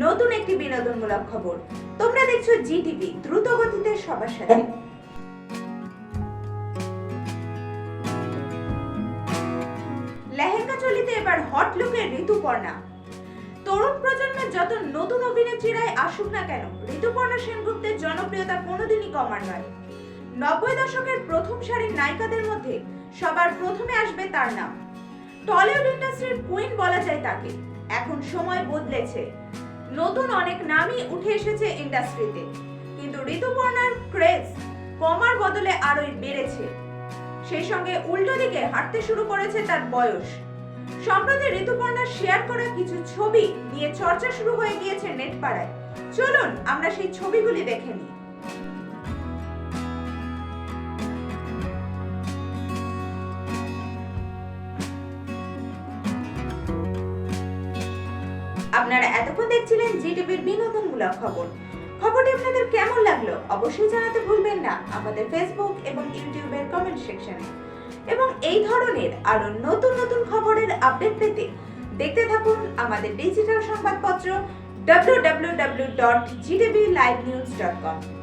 নতুন একটি বিনোদনমূলক খবর। তোমরা দেখছো জি টিভি, দ্রুত গতিতে সবার সাথে। লেহেঙ্গা চলিতে এবার হট লুকে ঋতুপর্ণা। তরুণ প্রজন্মের যত নতুন অভিনেত্রীরাই আসুক না কেন, ঋতুপর্ণা সেনগুপ্তের জনপ্রিয়তা কোনোদিনই কমার নয়। 90 দশকের প্রথম সারির নায়িকাদের মধ্যে সবার প্রথমে আসবে তার নাম। টলিউড ইন্ডাস্ট্রির কুইন বলা যায় তাকে। এখন সময় বদলেছে, নতুন অনেক নামই উঠে এসেছে ইন্ডাস্ট্রিতে, কিন্তু ঋতুপর্ণার ক্রেজ কমার বদলে আরোই বেড়েছে। সেই সঙ্গে উল্টো দিকে হাঁটতে শুরু করেছে তার বয়স। সম্প্রতি ঋতুপর্ণা শেয়ার করা কিছু ছবি নিয়ে চর্চা শুরু হয়ে গিয়েছে নেট পাড়ায়। চলুন আমরা সেই ছবিগুলি দেখে নিই। আপনারা এতক্ষণ দেখছিলেন জি টিভির বিনোদনমূলক খবর। খবরটি আপনাদের কেমন লাগলো অবশ্যই জানাতে ভুলবেন না আমাদের ফেসবুক এবং ইউটিউবের কমেন্ট সেকশনে। এবং এই ধরনের আরো নতুন নতুন খবরের আপডেট পেতে দেখতে থাকুন আমাদের ডিজিটাল সংবাদপত্র www.gtblivenews.com।